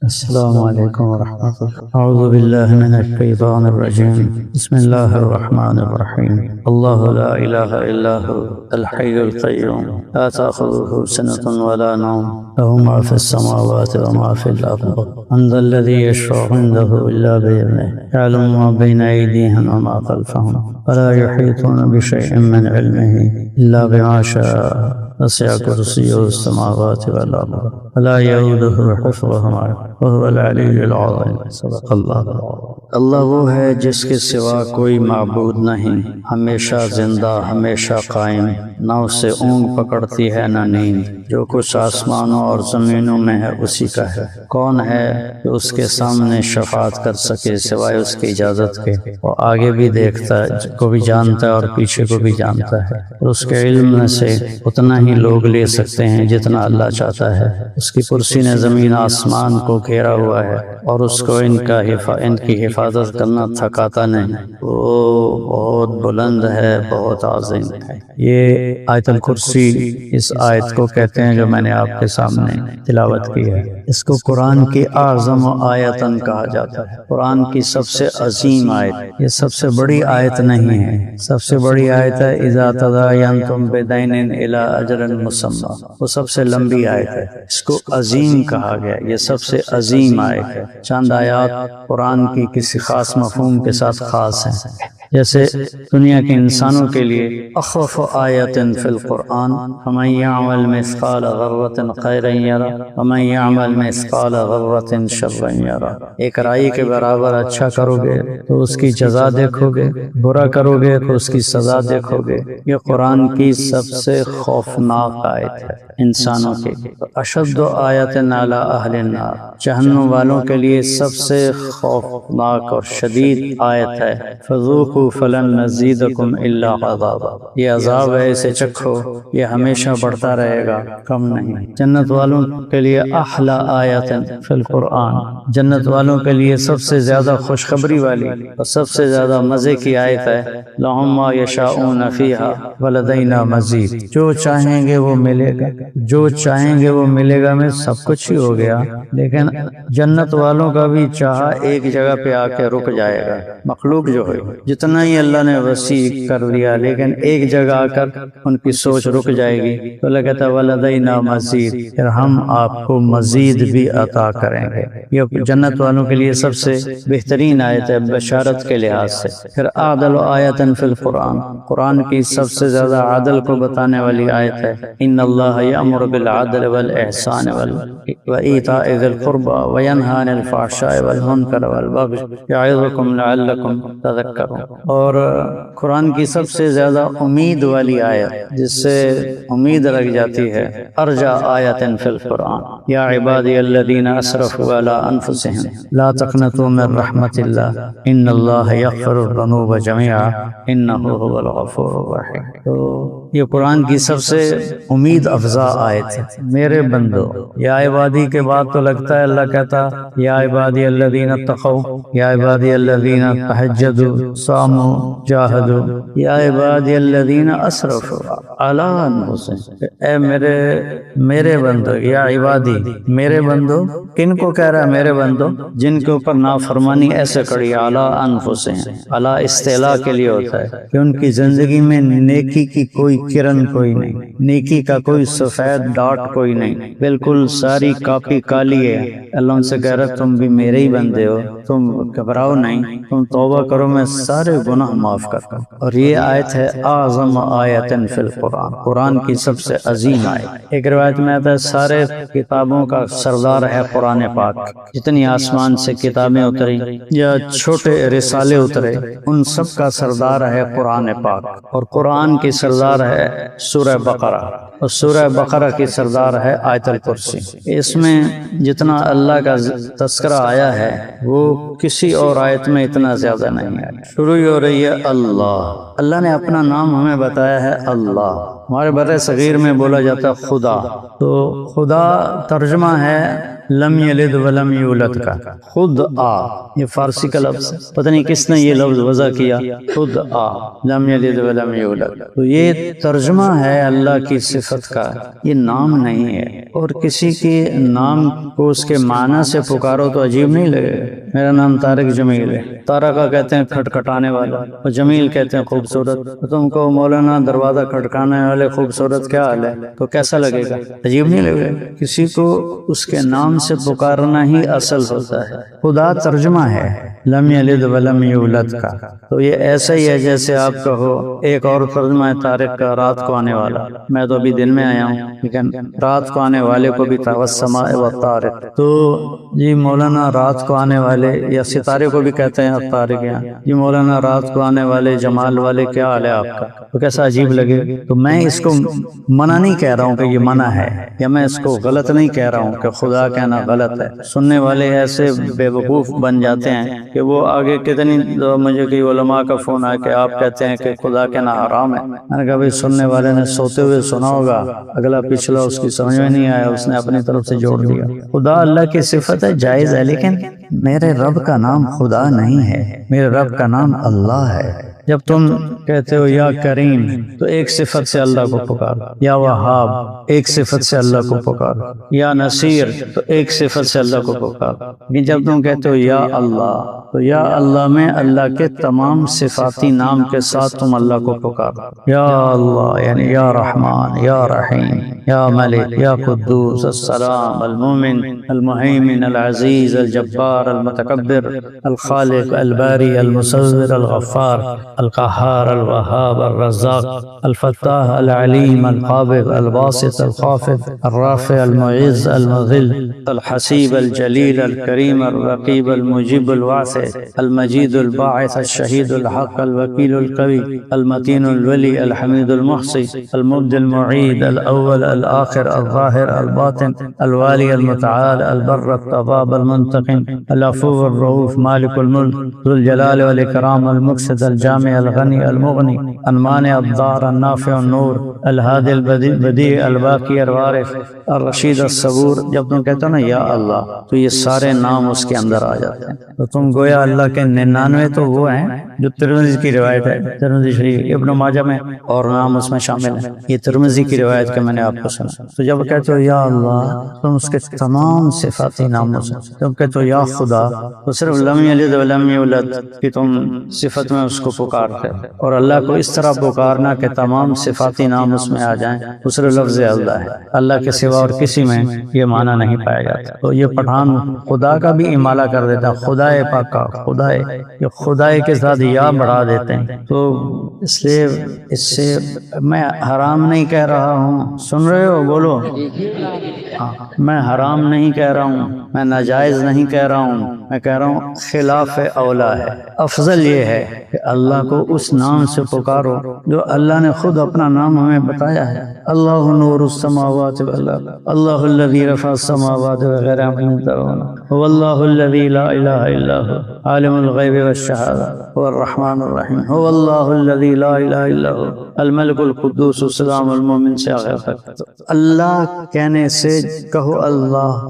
السلام علیکم ورحمۃ اللہ۔ اعوذ باللہ من الشیطان الرجیم، بسم اللہ الرحمن الرحیم۔ اللہ لا الہ الا هو الحی القیوم لا تأخذہ سنۃ ولا نوم، له ما فی السماوات وما فی الارض، من ذا الذی یشفع عنده الا بإذنہ، یعلم ما بین ایدیہم وما خلفہم، ولا یحیطون بشیء من علمہ الا بما شاء، وسع کرسیہ السماوات والارض ولا یؤودہ حفظہما وهو العلی العظیم۔ صدق اللہ۔ اللہ وہ ہے جس کے سوا کوئی معبود نہیں، ہمیشہ زندہ، ہمیشہ قائم، نہ اسے اونگ پکڑتی ہے نہ نیند، جو کچھ آسمانوں اور زمینوں میں ہے اسی کا ہے۔ کون ہے جو اس کے سامنے شفاعت کر سکے سوائے اس کی اجازت کے؟ وہ آگے بھی دیکھتا ہے کو بھی جانتا ہے اور پیچھے کو بھی جانتا ہے، اور اس کے علم میں سے اتنا ہی لوگ لے سکتے ہیں جتنا اللہ چاہتا ہے۔ اس کی کرسی نے زمین آسمان کو گھیرا ہوا ہے، اور اس کو ان کی حفاظت کرنا تھکاتا نہیں۔ وہ بہت بلند ہے، بہت عظیم ہے۔ یہ آیت الکرسی اس آیت کو کہتے ہیں جو میں نے آپ کے سامنے تلاوت کی ہے۔ اس کو قرآن کی اعظم آیتن کہا جاتا ہے، قرآن کی سب سے عظیم آیت۔ یہ سب سے بڑی آیت نہیں ہے، سب سے بڑی آیت ہے اذا تداینتم بدین الی اجل مسمی، وہ سب سے لمبی آیت ہے۔ اس کو عظیم کہا گیا، یہ سب سے عظیم آیت ہے۔ چند آیات قرآن کی کسی خاص مفہوم کے ساتھ خاص ہیں، جیسے دنیا کے انسانوں کے لیے اخوف آیت فی القرآن فمن یعمل مثقال ذرۃ خیرا یرہ ومن یعمل مثقال ذرۃ شرا یرہ۔ ایک رائی کے برابر اچھا کرو گے تو اس کی جزا دیکھو گے، برا کرو گے تو اس کی سزا دیکھو گے۔ یہ قرآن کی سب سے خوفناک آیت ہے انسانوں کے لیے۔ اشد آیت علی اہل النار، جہنم والوں کے لیے سب سے خوفناک اور شدید آیت ہے فذوقوا فلن نزیدکم الا عذابا، یہ عذاب ہے اسے چکھو، یہ ہمیشہ بڑھتا رہے گا، کم نہیں۔ جنت والوں کے لیے احلی آیت فی القرآن، جنت والوں کے لیے سب سے زیادہ خوشخبری والی اور سب سے زیادہ مزے کی آیت ہے لہم ما یشاؤون فیہا ولدینا مزید، جو چاہیں گے وہ ملے گا، جو چاہیں گے وہ ملے گا میں سب کچھ ہی ہو گیا، لیکن جنت والوں کا بھی چاہا ایک جگہ پہ آ کے رک جائے گا۔ مخلوق جو ہے جتنا ہی اللہ نے وسیع کر دیا، لیکن ایک جگہ آ کر ان کی سوچ رک جائے گی تو اللہ کہتا ہے ولدینا مزید، پھر ہم آپ کو مزید بھی عطا کریں گے۔ یہ جنت والوں کے لیے سب سے بہترین آیت ہے بشارت کے لحاظ سے۔ پھر اعدل آیت فی القرآن، قرآن کی سب سے زیادہ عدل کو بتانے والی آیت ہے ان اللہ یأمر بالعدل والاحسان وایتاء ذی القربى وینہی عن الفحشاء والمنکر والبغی یعظکم لعلکم تذکرون۔ اور قرآن کی سب سے زیادہ امید والی آیت جس سے امید لگ جاتی ہے ارجع آیت فی القرآن یا عبادی الذین اسرفوا علی انفسهم لا تقنطوا من رحمت اللہ ان اللہ یغفر الذنوب جميعا انہ هو الغفور الرحیم۔ تو یہ قرآن کی سب سے امید افزا آیت ہے۔ میرے بندو، یا عبادی کے بعد تو لگتا ہے اللہ کہتا یا عبادی الذین اتقوا، یا عبادی الذین تہجدوا صاموا جاہدوا، یا عبادی الذین اسرفوا علی انفسہم۔ اے میرے بندو، یا عبادی میرے بندو، کن کو کہہ رہا ہے میرے بندو؟ جن کے اوپر نافرمانی ایسے کڑی علی انفسہم، علی استعلاء کے لیے ہوتا ہے کہ ان کی زندگی میں نیکی کی کوئی کرن کوئی نہیں، نیکی کا کوئی سفید ڈاٹ کوئی نہیں، بالکل ساری کاپی کالی ہے۔ اللہ ان سے کہہ رہا تم بھی میرے ہی بندے ہو، تم گھبراؤ نہیں، تم توبہ کرو، میں سارے گناہ معاف کرتا ہوں۔ اور یہ آیت ہے اعظم آیت فی القرآن، قرآن کی سب سے عظیم آیت۔ ایک روایت میں آتا ہے سارے کتابوں کا سردار ہے قرآن پاک، جتنی آسمان سے کتابیں اتری یا چھوٹے رسالے اترے ان سب کا سردار ہے قرآن پاک، اور قرآن کی سردار ہے سورہ بقرہ، اور سورہ بقرہ کی سردار ہے آیت الکرسی۔ اس میں جتنا اللہ کا تذکرہ آیا ہے وہ کسی اور آیت میں اتنا زیادہ نہیں ہے۔ شروع ہو رہی ہے اللہ نے اپنا نام ہمیں بتایا ہے اللہ، ہمارے بر صغیر میں بولا جاتا ہے خدا، تو خدا ترجمہ ہے لم یلد ولم یولد کا، خود آ، یہ فارسی کا لفظ ہے، پتہ نہیں کس نے یہ لفظ وضع کیا، خود آ، لم یلد ولم یولد، تو یہ ترجمہ ہے اللہ کی صفت کا، یہ نام نہیں ہے۔ اور کسی کے نام کو اس کے معنی سے پکارو تو عجیب نہیں لگے؟ میرا نام طارق جمیل ہے، طارقہ کہتے ہیں کھٹکھٹانے والا، اور جمیل کہتے ہیں خوبصورت، تو تم کو مولانا دروازہ کھٹکانے والے خوبصورت کیا حال ہے، تو کیسا لگے گا؟ عجیب نہیں لگے؟ کسی کو اس کے نام سے پکارنا ہی اصل ہوتا ہے۔ خدا ترجمہ ہے لم یلد ولم یولد کا، تو یہ ایسا ہی ہے جیسے آپ کہو، ایک اور ترجمہ ہے طارق کا رات کو آنے والا، میں تو ابھی دن میں آیا ہوں لیکن رات کو آنے والے کو بھی تھا والسماء والطارق، تو جی مولانا رات کو آنے والے یا ستارے کو بھی کہتے ہیں الطارق، یہاں جی مولانا رات کو آنے والے جمال والے کیا حال ہے آپ کا، تو کیسا عجیب لگے؟ تو میں اس کو منع نہیں کہہ رہا ہوں کہ یہ منع ہے، یا میں اس کو غلط نہیں کہہ رہا ہوں کہ خدا کہنا غلط ہے۔ سننے والے ایسے بے وقوف بن جاتے ہیں کہ وہ آگے کتنی مجھے کہ علماء کا فون آیا کہ آپ کہتے ہیں کہ خدا کہنا حرام ہے، میں نے کہا بھائی سننے والے نے سوتے ہوئے سنا ہوگا، اگلا پچھلا اس کی سمجھ میں نہیں آیا، اس نے اپنی طرف سے جوڑ دیا۔ خدا اللہ کی صفت ہے، جائز ہے، لیکن میرے رب کا نام خدا نہیں ہے، میرے رب کا نام اللہ ہے۔ جب تم کہتے ہو یا کریم تو ایک صفت سے اللہ کو پکارو، یا وہاب ایک صفت سے اللہ کو پکارو، یا نصیر تو ایک صفت سے اللہ کو پکارو، لیکن جب تم کہتے ہو یا اللہ تو یا اللہ میں اللہ کے تمام صفاتی نام کے ساتھ تم اللہ کو پکارو، یا اللہ یعنی یا رحمان، یا رحیم، یا ملک، یا قدوس، السلام، المومن، المہیمن، العزیز، الجبار، المتکبر، الخالق، الباری، المصور، الغفار، القہار، الوہاب، الرزاق، الفتاح، العلیم، القابض، الباسط، الخافض، الرافع، المعز، المذل، الحسیب، الجلیل، الکریم، الرقیب، المجیب، الواسع، المجید، الباعث، الشہید، الحق، الوکیل، القوی، المتین، الولی، الحمید، المحصی، المبدی، المعید، الاول، الآخر، الظاہر، الباطن، الوالی، المتعال، البر، التواب، المنتقم، العفو، الرؤوف، مالک الملک، ذو الجلال والاکرام، المقصد، الجامع، الغنی، المغنی، المانع، الضار، النافع، النور، الہادی، البدیع، الباقی، الوارث، الرشید، الصبور۔ جب تم کہتے ہو نا یا اللہ تو یہ سارے نام اس کے اندر آ جاتے ہیں، تو تم گویا اللہ کے 99 تو وہ ہیں جو ترمذی کی روایت ہے، ترمذی شریف، ابن ماجہ میں اور نام اس میں شامل ہیں، یہ ترمذی کی روایت کہ میں نے آپ کو سنا۔ تو جب کہتے ہو یا اللہ تم اس کے تمام صفاتی ناموں سے، جب کہتے ہو یا خدا تو صرف لم یلد ولم یولد کہ تم صفت میں اس کو پکارتے، اور اللہ کو اس طرح پکارنا کہ تمام صفاتی نام اس میں آ جائیں، دوسرے لفظ اللہ ہے، اللہ کے سوا اور کسی میں یہ معنی نہیں پایا جاتا۔ تو یہ پٹھان خدا کا بھی امالہ کر دیتا ہے، خدائے پاکا، خدائے، یہ خدائے کے ساتھ یا بڑھا دیتے ہیں، تو اس لیے اس سے میں حرام نہیں کہہ رہا ہوں، سن رہے ہو؟ بولو ہاں، میں حرام نہیں کہہ رہا ہوں، میں ناجائز نہیں کہہ رہا ہوں، میں کہہ رہا ہوں خلاف اولا ہے، افضل یہ ہے کہ اللہ کو اس نام سے پکارو جو اللہ نے خود اپنا نام ہمیں بتایا ہے، اللہ نور السماوات والارض، اللہ الذی رفع السماوات بغیر عمد ترون، هو اللہ الذی لا الہ الا هو عالم الغیب والشہادہ هو الرحمن الرحیم، هو اللہ الذی لا الہ الا هو الملک القدوس السلام المؤمن سے آخر تک۔ اللہ کہنے سے کہو اللہ،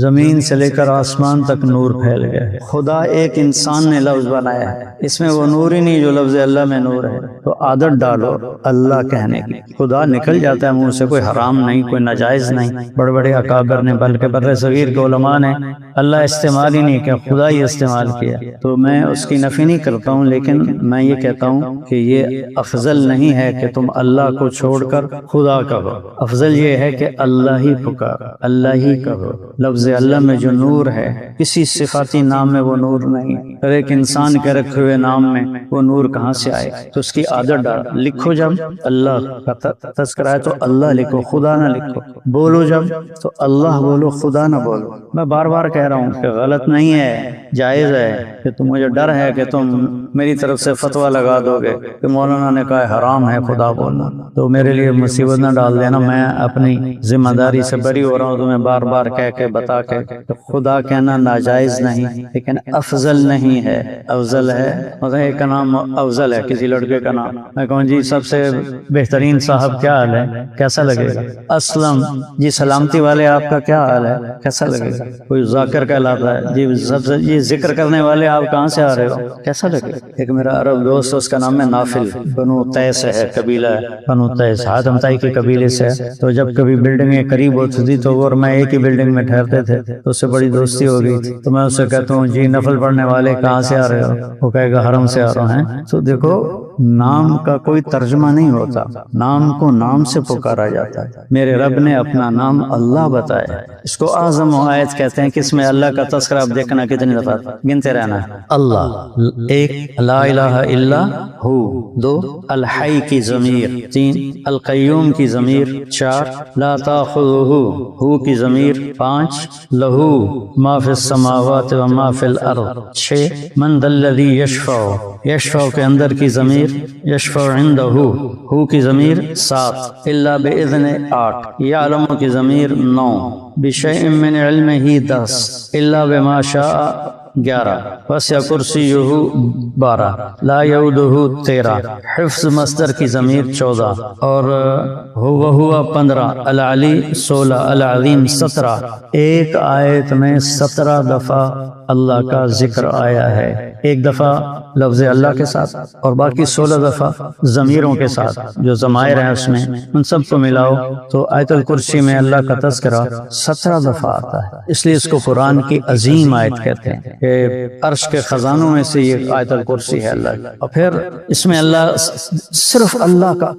زمین سے لے کر آسمان تک نور پھیل گئے۔ خدا ایک انسان نے لفظ بنایا ہے، اس میں وہ نور ہی نہیں جو لفظ اللہ میں نور ہے، تو عادت ڈالو اللہ کہنے کی، خدا نکل جاتا ہے منہ سے، کوئی حرام نہیں، کوئی ناجائز نہیں۔ بڑے بڑے اکابر نے بلکہ بر صغیر کے علماء نے اللہ استعمال ہی نہیں کیا، خدا ہی استعمال کیا، تو میں اس کی نفی نہیں کرتا ہوں، لیکن میں یہ کہتا ہوں کہ یہ افضل نہیں ہے کہ تم اللہ کو چھوڑ کر خدا کہو، افضل یہ ہے کہ اللہ ہی پکار، اللہ ہی کہو۔ لفظ اللہ میں جو نور ہے کسی صفاتی نام میں وہ نور نہیں، اور ایک انسان کے رکھے ہوئے نام میں وہ نور کہاں سے آئے؟ تو اس کی عادت ڈال، لکھو جب اللہ کا تذکرہ ہے تو اللہ لکھو، خدا نہ لکھو، بولو جب تو اللہ بولو، خدا نہ بولو۔ میں بار بار کہہ رہا ہوں کہ غلط نہیں ہے، جائز ہے، کہ تم مجھے ڈر ہے کہ تم میری طرف سے فتویٰ لگا دو گے کہ مولانا نے کہا حرام ہے خدا بولنا، تو میرے لیے مصیبت نہ ڈال دینا، میں اپنی ذمہ داری سے بری ہو رہا ہوں تمہیں بار بار کہہ کے بتا کے کہ خدا کہنا ناجائز نہیں لیکن افضل نہیں ہے، افضل ہے، مطلب ایک کا نام افضل ہے کسی لڑکے کا نام، میں کہوں جی سب سے بہترین صاحب کیا حال ہے، کیسا لگے گا؟ اسلم جی سلامتی والے آپ کا کیا حال ہے، کیسا لگے گا؟ کوئی ذاکر کہلاتا ہے جی سب سے یہ ذکر کرنے والے آپ کہاں سے آ رہے ہو، کیسا لگے گا؟ ایک میرا عرب دوست اس کا نام ہے نافل، بنو تیس ہے قبیلہ ہے، بنو تیس حاتم طائی کے قبیلے سے ہے، تو جب کبھی بلڈنگیں قریب ہوتی تھی تو وہ اور میں ایک ہی بلڈنگ میں ٹھہرتے تھے تو اس سے بڑی دوستی ہو گئی تھی، تو میں اس سے کہتا ہوں جی نفل پڑھنے والے کہاں سے آ رہے ہو، وہ کہے گا حرم سے آ رہا ہیں۔ تو دیکھو نام کا کوئی ترجمہ نہیں ہوتا، نام کو نام سے پکارا جاتا ہے، میرے رب نے اپنا نام اللہ بتایا، اس کو اعظم آیت کہتے ہیں کہ اس میں اللہ کا تذکرہ آپ دیکھنا کتنی دفعہ گنتے رہنا ہے، اللہ ایک، لا الہ الا ہو دو، الحی کی ضمیر تین، القیوم کی ضمیر چار، لا تاخذہ ہو کی ضمیر پانچ، لہو ما فی السماوات و ما فی الارض چھ، من ذا الذی یشفع، یشفع کے اندر کی ضمیر یشفع عندہ ہو کی ضمیر سات، الا باذن آٹھ، یعلم کی ضمیر نو، بشیء من علمہ دس، الا بما شاء گیارہ، وسع کرسیہ بارہ، لا یؤودہ تیرہ، حفظ مصدر کی ضمیر چودہ، اور ہوا 15، العلی 16، العظیم 17، ایک آیت میں 17 دفعہ اللہ کا ذکر آیا ہے، ایک دفعہ لفظ اللہ کے ساتھ اور باقی 16 دفعہ ضمیروں کے ساتھ جو ضمائر ہیں اس میں، ان سب کو ملاؤ تو آیت الکرسی میں اللہ کا تذکرہ 17 دفعہ آتا ہے، اس لیے اس کو قرآن کی عظیم آیت کہتے ہیں کہ عرش کے خزانوں میں سے یہ آیت الکرسی ہے اللہ کی، اور پھر اس میں اللہ صرف اللہ کا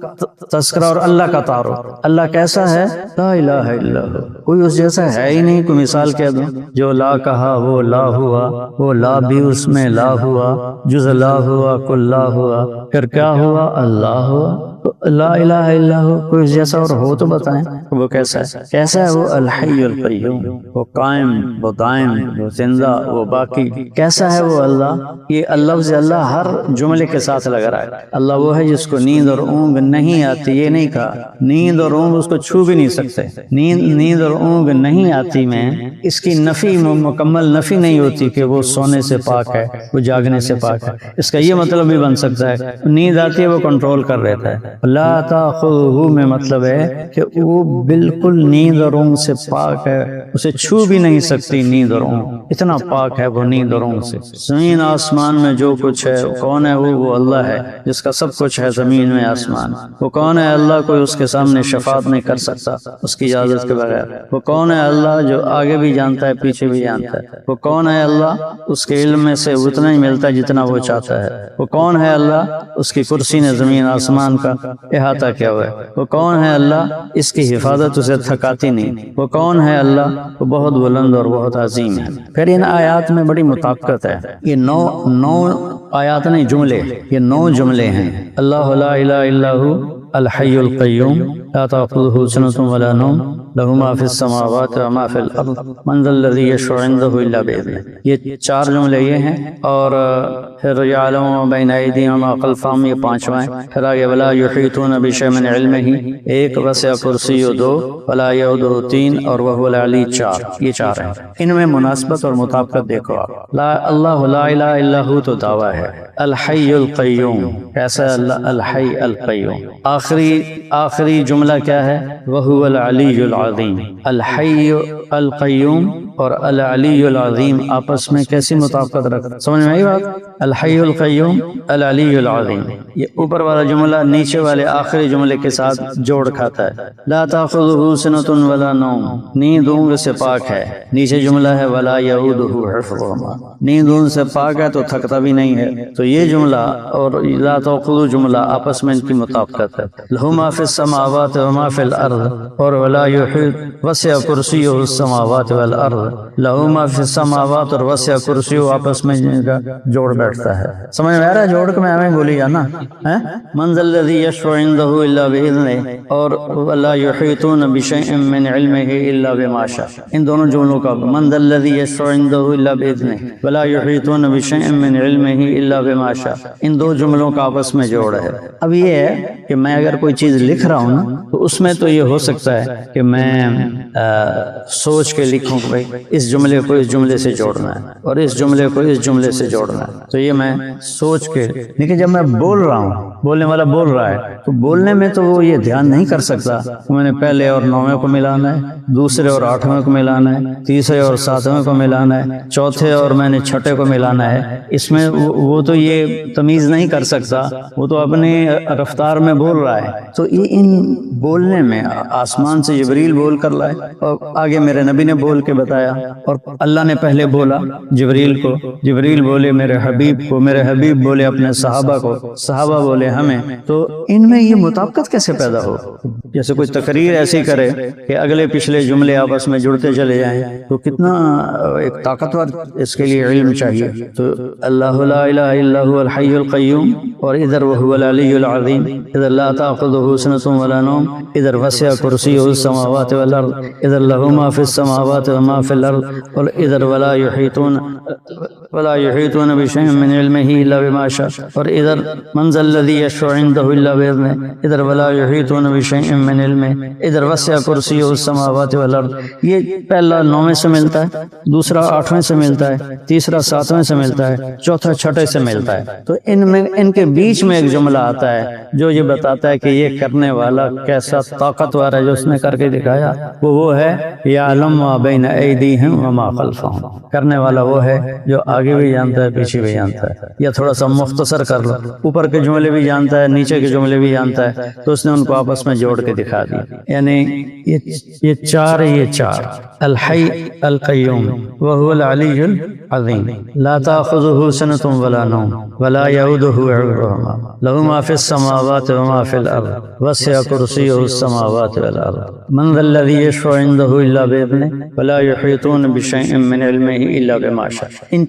تذکرہ اور اللہ کا تعارف، اللہ کیسا ہے، لا الہ الا ہو، کوئی اس جیسا ہے ہی نہیں، کوئی مثال کہہ دوں، جو لا کہا وہ لا ہوا، وہ لا بھی اس میں لا ہوا، جز لا ہوا کل لا ہوا، پھر کیا ہوا، اللہ ہوا، لا الہ الا ہو، کوئی جیسا اور ہو تو بتائیں وہ کیسا ہے، کیسا ہے وہ الحی القیوم، وہ قائم، وہ دائم، وہ زندہ، وہ باقی، کیسا ہے وہ اللہ، یہ لفظ اللہ ہر جملے کے ساتھ لگ رہا ہے، اللہ وہ ہے جس کو نیند اور اونگ نہیں آتی، یہ نہیں کہا نیند اور اونگ اس کو چھو بھی نہیں سکتے، نیند اور اونگ نہیں آتی میں اس کی نفی مکمل نفی نہیں ہوتی کہ وہ سونے سے پاک ہے، وہ جاگنے سے پاک ہے، اس کا یہ مطلب بھی بن سکتا ہے نیند آتی ہے وہ کنٹرول کر لیتا ہے، لا تاخذہ میں مطلب ہے کہ وہ بالکل نیند اور اونگ سے پاک ہے، اسے چھو بھی نہیں سکتی نیند اور اونگ، اتنا پاک ہے وہ نیند اور اونگ سے، زمین آسمان میں جو کچھ ہے کون ہے وہ اللہ ہے جس کا سب کچھ ہے زمین میں آسمان، وہ کون ہے اللہ کوئی اس کے سامنے شفاعت نہیں کر سکتا اس کی اجازت کے بغیر، وہ کون ہے اللہ جو آگے بھی جانتا ہے پیچھے بھی جانتا ہے، وہ کون ہے اللہ اس کے علم میں سے اتنا ہی ملتا ہے جتنا وہ چاہتا ہے، وہ کون ہے اللہ اس کی کرسی نے زمین آسمان کا احاطہ کیا ہوا ہے، وہ کون ہے اللہ اس کی حفاظت اسے تھکاتی نہیں، وہ کون ہے اللہ وہ بہت بلند اور بہت عظیم ہے۔ پھر ان آیات میں بڑی مطابقت ہے، یہ نو آیات نہیں جملے، یہ 9 جملے ہیں، اللہ لا الہ الا ہو الحی القیوم لا تأخذہ سنۃ ولا نوم لہ ما فی السماوات و ما فی الارض من ذا الذی یشفع عندہ الا بإذنہ، یہ 4 جملے یہ ہیں، اور پھر یعلم ما بین ایدیہم وما خلفہم یہ 5واں، پھر آگے ولا یحیطون بشیء من علمہ 1، وسع کرسیہ 2، ولا یؤودہ 3، اور وہو العلی 4، یہ 4 ہیں، ان میں مناسبت اور مطابقت دیکھو آپ، اللہ لا الہ الا ہو تو دعویٰ ہے، الحی القیوم کیسا ہے اللہ، الحی القیوم، آخری جملہ کیا ہے، وہو العلی العظیم، الحی القیوم اور العلی العظیم آپس میں کیسی مطابقت رکھتے، سمجھ میں آئی بات، الحی القیوم العلی العظیم، یہ اوپر والا جملہ نیچے والے آخری جملے کے ساتھ جوڑ کھاتا ہے، لا تأخذہ سنۃ ولا نوم، نیند اونگ سے پاک ہے، نیچے جملہ ہے ولا یؤودہ حفظہما، نیند اونگ سے پاک ہے تو تھکتا بھی نہیں ہے، تو یہ جملہ اور لا تأخذہ جملہ آپس میں ان کی مطابقت ہے، لہ ما فی السماوات و ما فی الارض والارض اور ولا یحیط وسع کرسیہ السماوات والارض لہ ما فی السماوات اور وسع کرسیہ آپس میں جوڑ بیٹھتا ہے. سمجھ میں آ رہا ہے جوڑ کے میں ہمیں بولی جانا من ذا الذی یشفع عنده الا باذنہ اور ولا یحیطون بشیء من علمہ الا بما شاء. ان دونوں جملوں کا من ذا الذی یشفع عنده الا باذنہ ولا یحیطون بشیء من علمہ الا بما شاء. ان دو جملوں کا آپس میں جوڑ ہے. اب یہ ہے کہ میں اگر کوئی چیز لکھ رہا ہوں نا تو اس میں تو یہ ہو سکتا ہے کہ میں سوچ کے لکھوں کہ بھائی اس جملے کو اس جملے سے جوڑنا ہے اور اس جملے کو اس جملے سے جوڑنا ہے، تو یہ میں سوچ کے. لیکن جب میں بول رہا ہوں، بولنے والا بول رہا ہے، تو بولنے میں تو وہ یہ دھیان نہیں کر سکتا کہ میں نے پہلے اور 9ویں کو ملانا ہے، دوسرے اور 8ویں کو ملانا ہے، تیسرے اور 7ویں کو ملانا ہے، چوتھے اور میں نے 6ٹھے کو ملانا ہے. اس میں وہ تو یہ تمیز نہیں کر سکتا، وہ تو اپنی رفتار میں بول رہا ہے. تو یہ ان بولنے میں آسمان سے جبریل بول کر لائے اور آگے میرے نبی نے بول کے بتایا، اور اللہ نے پہلے بولا جبریل کو، جبریل بولے میرے حبیب کو، میرے حبیب بولے اپنے صحابہ کو، صحابہ بولے ہمیں. تو ان میں یہ مطابقت کیسے پیدا ہو؟ جیسے کوئی تقریر ایسی کرے کہ اگلے پچھلے جملے آپس میں جڑتے چلے جائیں، تو کتنا ایک طاقتور اس کے لیے علم چاہیے. تو اللہ لا الہ الا هو الحی القیوم، اور ادھر وهو العلی العظیم، ادھر لا تأخذه سنة ولا نوم، ادھر وسع کرسیہ السماوات والارض، ادھر له ما فی السماوات وما فی الارض، اور ادھر ولا یحیطون بشیء من علمہ الا بما شاء، اور ادھر من ذا الذی یشفع عنده الا باذنہ، ادھر ولا یحیطون بشیء من علمہ، ادھر وسع کرسیہ السماوات والارض. یہ پہلا 9ویں سے ملتا ہے، دوسرا 8ویں سے ملتا ہے، تیسرا 7ویں سے ملتا ہے، چوتھا 6ٹھے سے ملتا ہے. تو ان کے بیچ میں ایک جملہ آتا ہے جو یہ بتاتا ہے کہ یہ کرنے والا کیسا طاقتور ہے، جو اس نے کر کے دکھایا وہ ہے یعلم ما بین ایدیہم وما خلفہم. کرنے والا وہ ہے جو آگے بھی جانتا ہے پیچھے بھی جانتا ہے. یا تھوڑا سا مختصر کر لو، اوپر کے جملے بھی جانتا ہے نیچے کے جملے بھی جانتا ہے، تو اس نے ان کو آپس میں جوڑ کے دکھا دیا. یعنی یہ چار الحی القیوم وهو العلی العظیم لا تأخذه سنة ولا نوم ولا يؤوده حفظهما له ما في السماوات وما في الارض وسع کرسیہ السماوات والارض من ذا الذی یشفع عنده الا باذنہ ولا یحیطون بشیء من علمہ الا بما شاء. ان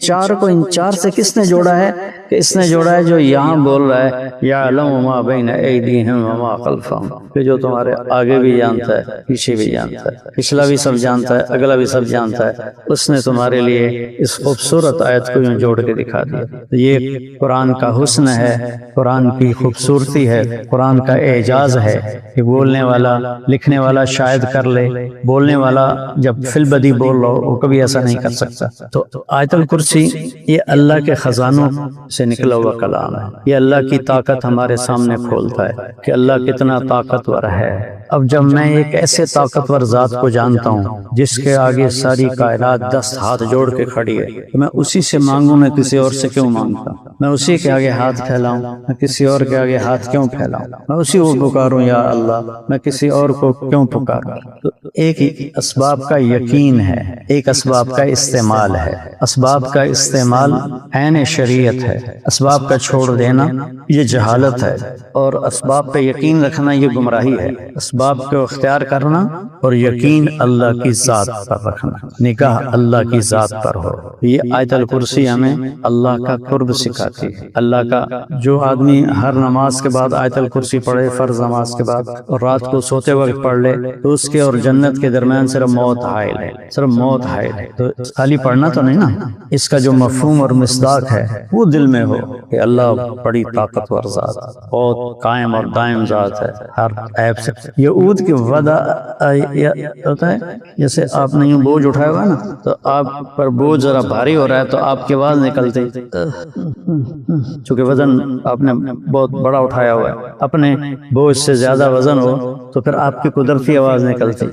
چار سے کس نے جوڑا ہے؟ کہ اس نے جوڑا ہے جو یہاں بول رہا ہے یعلم ما بین ایدیہم وما خلفہم، کہ جو تمہارے آگے بھی جانتا ہے پیچھے بھی جانتا ہے، پچھلا بھی سب جانتا ہے اگلا بھی سب جانتا ہے. اس نے تمہارے لیے اس خوبصورت آیت کو یوں جوڑ کے دکھا دیا. یہ قرآن کا حسن ہے، قرآن کی خوبصورتی ہے، قرآن کا اعجاز ہے کہ بولنے والا لکھنے والا شاید کر لے، بولنے والا جب فی البدی بول رہا ہو وہ کبھی ایسا نہیں کر سکتا. تو آیت الکرسی یہ اللہ کے خزانوں سے نکلا ہوا کلام ہے. یہ اللہ کی طاقت ہمارے سامنے کھولتا ہے کہ اللہ کتنا طاقتور ہے. اب جب میں ایک ایسے طاقتور ذات کو جانتا ہوں جس کے آگے ساری کائنات 10 ہاتھ جوڑ کے کھڑی ہے، تو میں اسی سے مانگوں، میں کسی اور سے کیوں مانگتا؟ میں اسی کے آگے ہاتھ پھیلاؤں، میں کسی اور کے آگے ہاتھ کیوں پھیلاؤں؟ میں اسی کو پکاروں یا اللہ، میں کسی اور کو کیوں پکاروں؟ تو ایک اسباب کا یقین ہے، ایک اسباب کا استعمال ہے. اسباب کا استعمال عین شریعت ہے، اسباب کا چھوڑ دینا یہ جہالت ہے، اور اسباب پہ یقین رکھنا یہ گمراہی ہے. اسباب کو اختیار کرنا اور یقین اللہ کی ذات پر رکھنا، نگاہ اللہ کی ذات پر ہو. یہ آیت الکرسی ہمیں اللہ کا قرب سکھاتی ہے. اللہ کا جو آدمی ہر نماز کے بعد آیت الکرسی پڑھے، فرض نماز کے بعد، اور رات کو سوتے وقت پڑھ لے، تو اس کے اور جنت کے درمیان صرف موت حائل ہے، صرف موت حائل ہے. تو خالی پڑھنا تو نہیں نا، اس کا جو مفہوم اور مصداق ہے وہ دل میں ہو کہ اللہ بڑی طاقتور ذات، بہت قائم اور دائم ذات ہے، ہر عیب سے. یہ اود کی ودا ہوتا ہے جیسے آپ نے یوں بوجھ اٹھایا ہوا نا، تو آپ پر بوجھ ذرا بھاری ہو رہا ہے تو آپ کی آواز نکلتی، چونکہ وزن آپ نے بہت بڑا اٹھایا ہوا ہے. اپنے بوجھ سے زیادہ وزن ہو تو پھر آپ کی قدرتی آواز نکلتی،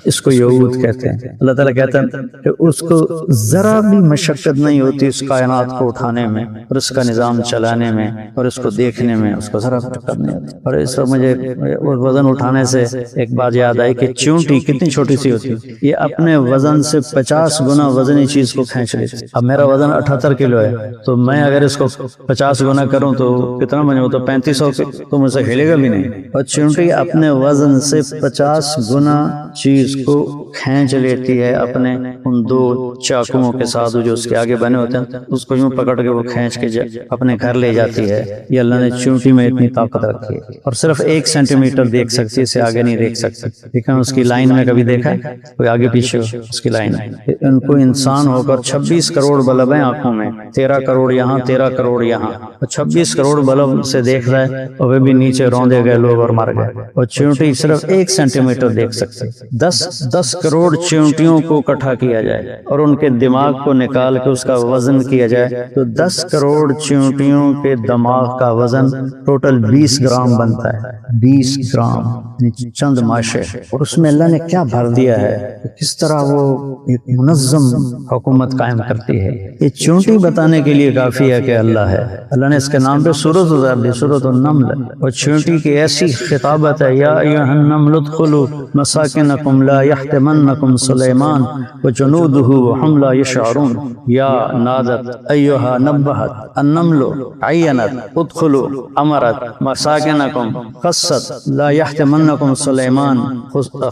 اس کو یعود کہتے ہیں. اللہ تعالیٰ کہتا ہے کہ اس کو ذرا بھی مشقت نہیں ہوتی اس کائنات کو اٹھانے میں اور اس کا نظام چلانے میں اور اس کو دیکھنے میں، اس کو ذرا مشقت نہیں ہوتی. اور اس وقت مجھے وزن اٹھانے سے ایک بات یاد آئی کہ چونٹی کتنی چھوٹی سی ہوتی ہے، یہ اپنے وزن سے 50 گنا وزنی چیز کو کھینچ لیتی. اب میرا وزن 78 کلو ہے، تو میں اگر اس کو 50 گنا کروں تو کتنا بنے ہو، تو 3500، تو مجھ سے ہلے گا بھی نہیں. اور چونٹی اپنے وزن سے 50 گنا چیز کو کھینچ لیتی ہے اپنے ان 2 چاقوؤں کے ساتھ جو اس کے آگے بنے ہوتے ہیں، اس کو یوں پکڑ کے وہ کھینچ کے اپنے گھر لے جاتی ہے۔ یہ اللہ نے چونٹی میں اتنی طاقت رکھی ہے، اور صرف 1 سینٹی میٹر دیکھ سکتی ہے، اسے آگے نہیں دیکھ سکتی۔ لیکن اس کی لائن میں کبھی دیکھا ہے کوئی آگے پیچھے اس کی لائن؟ ان کو انسان ہو کر 26 کروڑ بلب ہیں آنکھوں میں، 13 کروڑ یہاں، 13 کروڑ یہاں، 26 کروڑ بلب سے دیکھ رہا ہے، اور وہ بھی نیچے روندے گئے لوگ اور مر گئے، اور چونٹی صرف 1 سینٹی میٹر دیکھ سکتے۔ 10 کروڑ چونٹیوں کو اکٹھا کیا جائے اور ان کے دماغ کو نکال کے اس کا وزن کیا جائے تو 10 کروڑ چونٹیوں کے دماغ کا وزن ٹوٹل 20 گرام بنتا ہے۔ 20 گرام چند ماشے، اور اس میں اللہ نے کیا بھر دیا ہے، کس طرح وہ ایک منظم حکومت قائم کرتی ہے۔ یہ چونٹی بتانے کے لیے کافی ہے کہ اللہ ہے۔ اللہ نے اس کے نام پہ سورۃ اتار دی، سورۃ النمل، اور چونٹی کی ایسی خطابت ہے، یا ایھا النمل ادخلوا مساکنکم لا یحطمنکم سلیمان وجنودہ وہم لا یشعرون، یا نادت ایھا نبہت النمل عینت ادخلوا امرت مساکنکم خصت لا یحطمنکم سلیمان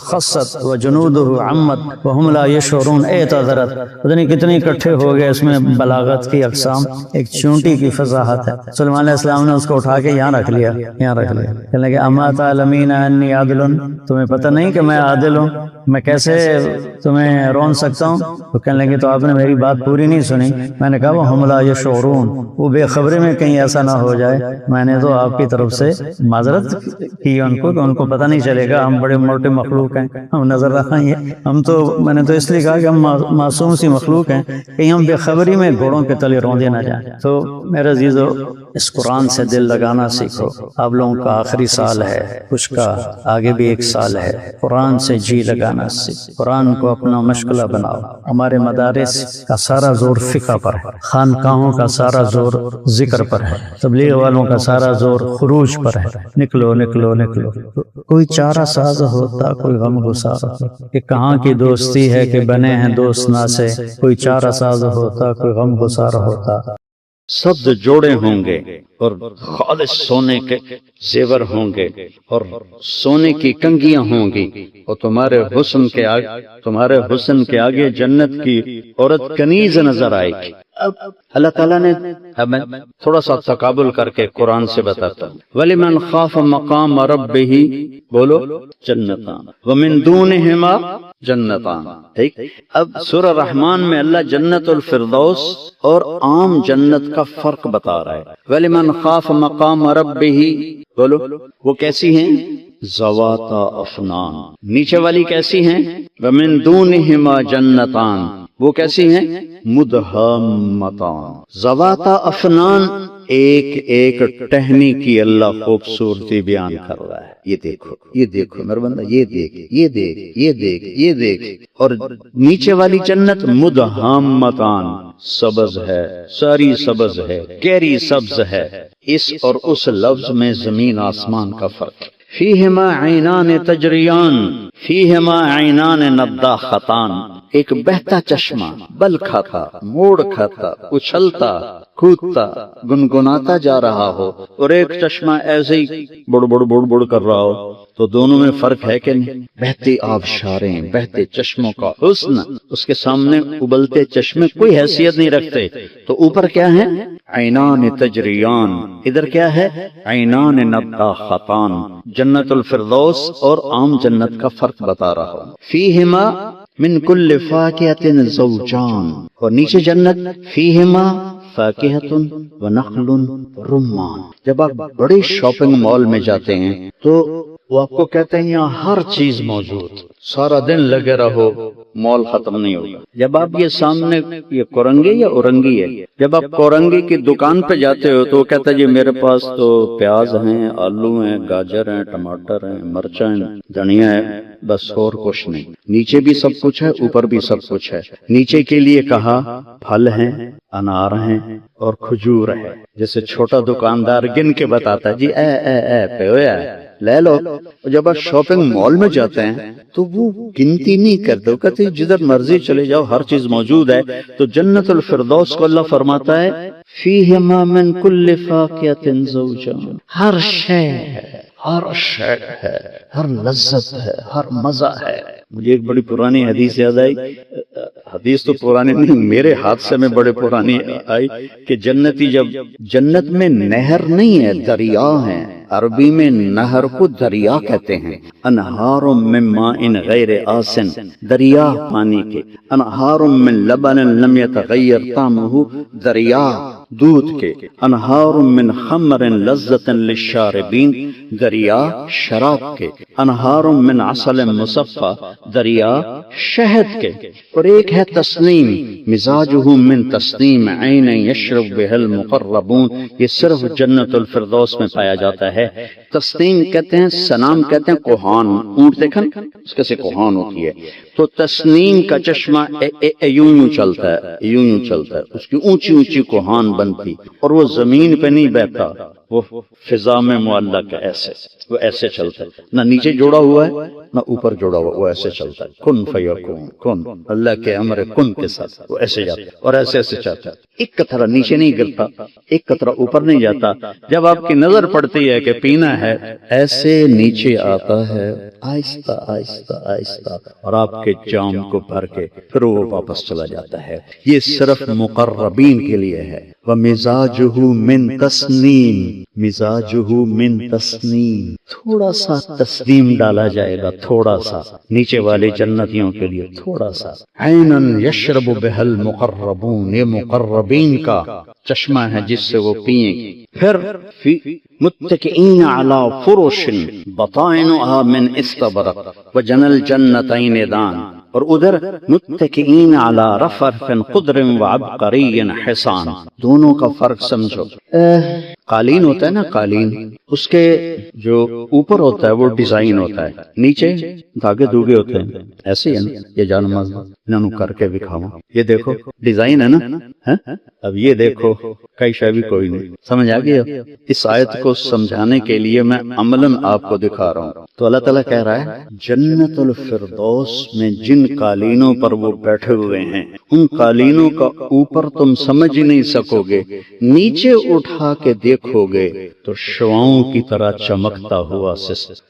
خصت وجنودہ عمت وہم لا یشعرون، اعتذرت۔ پتہ نہیں کتنے اکٹھے ہو گئے، اس میں بلاغت کی اقسام، ایک چونٹی کی فصاحت ہے۔ سلیمان علیہ السلام نے اس کو اٹھا کے یہاں رکھ لیا، یہاں رکھ لیا، کہنے لگے اما تعلمین انی عادل، تمہیں پتہ نہیں کہ میں عادل ہوں، میں کیسے تمہیں رون سکتا ہوں؟ تو کہنے لگے تو آپ نے میری بات پوری نہیں سنی۔ میں نے کہا وہم لا یشعرون، وہ بے خبری میں کہیں ایسا نہ ہو جائے، میں نے تو آپ کی طرف سے معذرت کی ان کو کہ ان کو پتہ نہیں چلے گا، ہم بڑے موٹے مخلوق ہیں، ہم نظر رکھیں گے، ہم تو، میں نے تو اس لیے کہا کہ ہم معصوم سی مخلوق ہیں، کہیں ہم بے خبری میں گھوڑوں کے تلے روندے نہ جائیں۔ تو میرے عزیزو، اس قرآن سے دل لگانا سیکھو۔ آپ لوگوں کا آخری سال ہے، کچھ کا آگے بھی 1 سال ہے، قرآن سے جی لگانا سیکھو، قرآن کو اپنا مشغلہ بناؤ۔ ہمارے مدارس کا سارا زور فقہ پر ہے، خانقاہوں کا سارا زور ذکر پر ہے، تبلیغ والوں کا سارا زور خروج پر ہے، نکلو نکلو نکلو۔ کوئی چارہ ساز ہوتا، کوئی غم گسار ہوتا، کہ کہاں کی دوستی ہے کہ بنے ہیں دوست نا سے، کوئی چارہ ساز ہوتا، کوئی غم گسار ہوتا۔ سبز جوڑے ہوں گے اور خالص سونے کے زیور ہوں گے اور سونے کی کنگیاں ہوں گی، اور تمہارے حسن کے آگے جنت کی عورت کنیز نظر آئے گی۔ اب اللہ تعالیٰ نے ہمیں تھوڑا سا تقابل کر کے قرآن سے بتاتا ہے، وَلِمَنْ خَافَ مَقَامَ رَبِّهِ، بولو جنتان، وَمِن دُونِهِمَا جنتان۔ ٹھیک، اب سورہ رحمان میں اللہ جنت الفردوس اور عام جنت کا فرق بتا رہا ہے۔ وَلِمَنْ خَافَ مَقَامَ رَبِّهِ، بولو وہ کیسی ہیں؟ ذواتا افنان۔ نیچے والی کیسی ہیں؟ وَمِن دُونِهِمَا جنتان، وہ کیسی ہیں؟ مدہامتان۔ ذواتا افنان، ایک ایک ٹہنی کی اللہ خوبصورتی بیان کر رہا ہے۔ یہ دیکھو، یہ دیکھو میرے بندہ، یہ دیکھ، یہ دیکھ، یہ دیکھ، یہ دیکھ۔ اور نیچے والی جنت مدہامتان، سبز ہے، ساری سبز ہے، گہری سبز ہے۔ اس اور اس لفظ میں زمین آسمان کا فرق ہے۔ فیہما عینان تجریان، فیہما عینان نضاختان، ایک بہتا چشمہ بل کھاتا، موڑ کھاتا، اچھلتا، کودتا، گنگناتا جا رہا ہو، اور ایک چشمہ ایسے ہی بڑ بڑ بڑ بڑ کر رہا ہو، تو دونوں میں فرق ہے کہ نہیں؟ بہتے آبشاریں، بہتے چشموں کا حسن اس کے سامنے ابلتے چشمے کوئی حیثیت نہیں رکھتے۔ تو اوپر کیا ہے؟ عینان تجریان، ادھر کیا ہے؟ عینان نضاختان۔ جنت الفردوس اور عام جنت کا فرق بتا رہا ہوں۔ فیہما من کل فاکہۃ زوجان، اور نیچے جنت فیہما فاکہۃ ونخل رمان۔ جب آپ بڑے شاپنگ مال میں جاتے ہیں تو وہ آپ کو کہتے ہیں یہاں ہر چیز موجود، سارا دن لگے رہو، مال ختم نہیں ہوگا۔ جب آپ یہ سامنے، یہ کورنگی یا اورنگی ہے، جب آپ کورنگی کی دکان پہ جاتے ہو تو وہ کہتا ہے جی میرے پاس تو پیاز ہیں، آلو ہیں، گاجر ہیں، ٹماٹر ہیں، مرچیں ہیں، دھنیا ہے، بس اور کچھ نہیں۔ نیچے بھی سب کچھ ہے، اوپر بھی سب کچھ ہے۔ نیچے کے لیے کہا پھل ہیں، انار ہیں اور کھجور ہے۔ جیسے چھوٹا دکاندار گن کے بتاتا جی اے پیویا لے لو۔ جب آپ شاپنگ مال میں جاتے ہیں تو وہ گنتی نہیں کرتے، وہ کہتے ہیں جدھر مرضی چلے جاؤ ہر چیز موجود ہے۔ تو جنت الفردوس کو اللہ فرماتا ہے فیہما من کل فاکہۃ زوجان، ہر شے ہے، ہر شے ہے، ہر لذت ہے، ہر مزہ ہے۔ مجھے ایک بڑی پرانی حدیث یاد آئی، حدیث تو پرانی نہیں، میرے ہاتھ سے میں بڑے پرانی آئی، کہ جنتی جب جنت میں نہر نہیں ہے، دریا ہیں۔ عربی میں نہر کو دریا کہتے ہیں۔ انہار من ماء غیر آسن، دریا پانی کے۔ انہار من لبن لم یتغیر طعمہ، دریا دودھ کے۔ انہار من خمر لذۃ للشاربین، دریا شراب کے۔ انہار من عسل مصفى، دریا شہد کے۔ اور ایک ہے تسنیم، مزاجہ من تسنیم عین یشرب بها المقربون، یہ صرف جنت الفردوس میں پایا جاتا ہے۔ تسنیم کہتے ہیں، سنام کہتے ہیں کوہان، اونٹ دیکھن اس کے سے کوہان ہوتی ہے، تو تسنیم کا چشمہ یوں یوں چلتا ہے، یوں یوں چلتا ہے، اس کی اونچی اونچی کوہان بنتی، اور وہ زمین پہ نہیں بیٹھتا، وہ فضا میں معلق ہے، ایسے وہ ایسے چلتا ہے، نہ نیچے جوڑا ہوا ہے نہ اوپر جوڑا ہوا، وہ ایسے چلتا ہے، کن فیکون، کن اللہ کے امر کن کے ساتھ وہ ایسے جاتا ہے اور ایسے ایسے چلتا ہے، ایک قطرہ نیچے نہیں گرتا، ایک قطرہ اوپر نہیں جاتا۔ جب آپ کی نظر پڑتی ہے کہ پینا ہے، ایسے نیچے آتا ہے آہستہ آہستہ آہستہ، اور آپ کے جام کو بھر کے پھر وہ واپس چلا جاتا ہے۔ یہ صرف مقربین کے لیے ہے۔ وَمِزَاجُهُ مِن تَسْنِيم، مزاجہ من تسنیم، تھوڑا سا تسنیم ڈالا جائے گا، تھوڑا سا، نیچے والے جنتیوں کے لیے تھوڑا سا۔ عیناً یشرب بها المقربون، یہ مقربین کا چشمہ ہے جس سے وہ پئیں گے۔ پھر متکئین علی فرش بطائنها من استبرق وجنى الجنتین دان، اور ادھر متکئین علی رفرف خضر وعبقری حصان، دونوں کا فرق سمجھو۔ قالین ہوتا ہے نا، قالین، اس کے جو اوپر ہوتا ہے وہ ڈیزائن ہوتا ہے، نیچے دھاگے دھوگے ہوتے ہیں، ایسے ہے نا، یہ جان نماز انہوں کر کے دکھاؤں، یہ دیکھو ڈیزائن ہے نا۔ اب یہ دیکھو کئی شے بھی کوئی نہیں، سمجھ آ گیا؟ اس آیت کو سمجھانے کے لیے میں عملاً آپ کو دکھا رہا ہوں۔ تو اللہ تعالیٰ کہہ رہا ہے جنت الفردوس میں جن قالینوں پر وہ بیٹھے ہوئے ہیں، ان قالینوں کا اوپر تم سمجھ ہی نہیں سکو گے، نیچے اٹھا کے دیکھو گے تو شعاؤں کی طرح چمکتا ہوا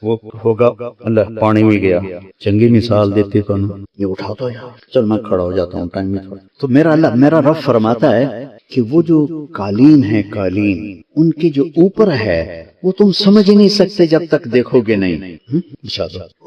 وہ ہوگا۔ اللہ پانی میں گیا، چنگی مثال دیتی تو یہ اٹھا تو یار، چل میں کھڑا ہو جاتا ہوں ٹائم میں تھوڑا۔ تو میرا رب فرماتا ہے کہ وہ جو قالین ہے، قالین ان کے جو اوپر ہے وہ تم سمجھ ہی نہیں سکتے جب تک دیکھو گے نہیں۔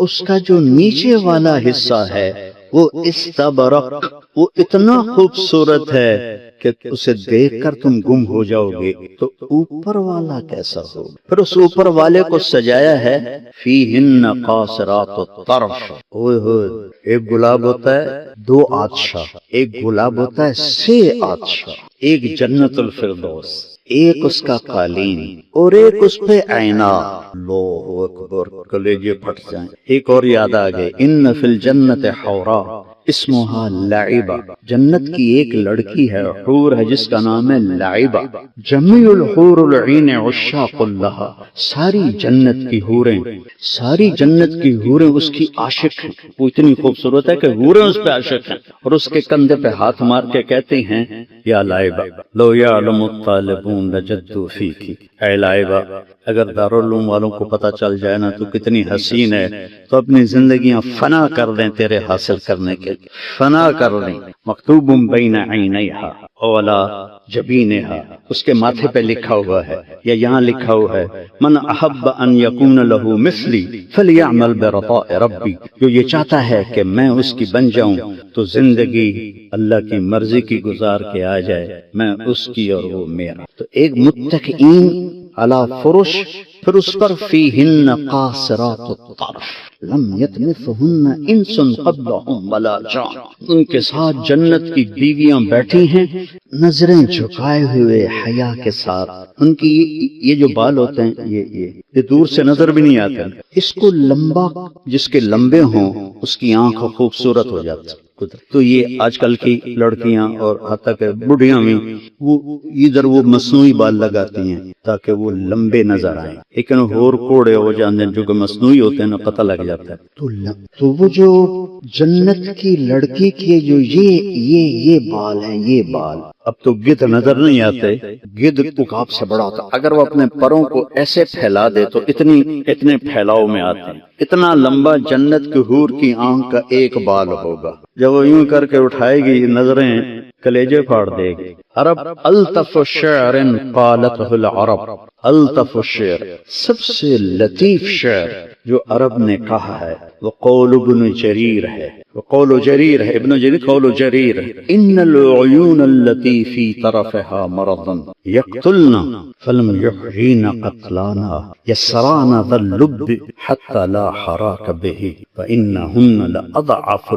اس کا جو نیچے والا حصہ ہے وہ استبرق، وہ اتنا خوبصورت ہے کہ اسے دیکھ کر تم گم ہو جاؤ گے، تو اوپر والا کیسا ہو؟ پھر اس اوپر والے کو سجایا ہے فیہن قاصرات الطرف، اوہ ہوئے، ایک گلاب ہوتا ہے 2 آتشاہ، ایک گلاب ہوتا ہے 6 آتشاہ، ایک جنت الفردوس، ایک اس کا قالین اور ایک اس پہ آئینہ۔ اللہ اکبر، کلیجے پھٹ جائیں۔ ایک اور یاد آ گئے، ان فی الجنت حورا اسمہا لعبہ، جنت کی ایک لڑکی ہے، حور ہے جس کا نام ہے لعبہ، جمیع الحور العین عشاق لہا، ساری جنت کی حوریں، ساری جنت کی حوریں اس کی عاشق ہیں، وہ اتنی خوبصورت ہے کہ حوریں اس پہ عاشق ہیں، اور اس کے کندھے پہ ہاتھ مار کے کہتے ہیں یا لعبہ لو یعلم الطالبون لجدوا فیک، اے لعبہ اگر دارالعلوم والوں کو پتہ چل جائے نا تو کتنی حسین ہے تو اپنی زندگیاں فنا کر دیں تیرے حاصل کرنے کے، فنا کر دیں۔ مکتوب بین عینیہا اولا جبینہا، اس کے ماتھے پہ لکھا ہوا ہے یا یہاں لکھا ہوا ہے من احب ان یکون لہ مثلی فلیعمل برضاء ربی، جو یہ چاہتا ہے کہ میں اس کی بن جاؤں تو زندگی اللہ کی مرضی کی گزار کے آ جائے، میں اس کی اور وہ میرا۔ تو ایک متکئین علی فرش، پھر اس پر فیہن قاصرات الطرف لم یطمثہن انس قبلہم ولا جان، ان کے ساتھ جنت کی بیویاں بیٹھی ہیں نظریں جھکائے ہوئے حیا کے ساتھ، ان کی یہ جو بال ہوتے ہیں یہ دور سے نظر بھی نہیں آتے، اس کو لمبا، جس کے لمبے ہوں اس کی آنکھ خوبصورت ہو جاتی۔ تو یہ آج کل کی لڑکیاں اور حتیٰ کہ بڑھیاں بھی وہ ادھر وہ مصنوعی بال لگاتی ہیں تاکہ وہ لمبے نظر آئیں، لیکن ہور کوڑے ہو جاتے ہیں جو کہ مصنوعی ہوتے ہیں نا، پتہ لگ جاتا ہے۔ تو وہ جو جنت کی لڑکی کے جو یہ بال ہیں، یہ بال، اب تو گدھ نظر نہیں آتے، گدھ عقاب سے بڑا ہوتا، اگر وہ اپنے پروں کو ایسے پھیلا دے تو اتنے پھیلاؤ میں آتے ہیں، اتنا لمبا جنت کی حور کی آنکھ کا ایک بال ہوگا، جب وہ یوں کر کے اٹھائے گی نظریں کلیجے پھاڑ دے گی۔ عرب الطف شعر قالته العرب، الطف الشعر سب سے لطیف شعر جو عرب نے کہا ہے وہ قول ابن جریر ہے، وہ قول جریر ہے، ابن جریر قول جریر ہے۔ ان العیون التي في طرفها مرض يقتلنا فلم يحيين قتلانا يسران ذا اللب حتى لا حراك به فإنهن لأضعف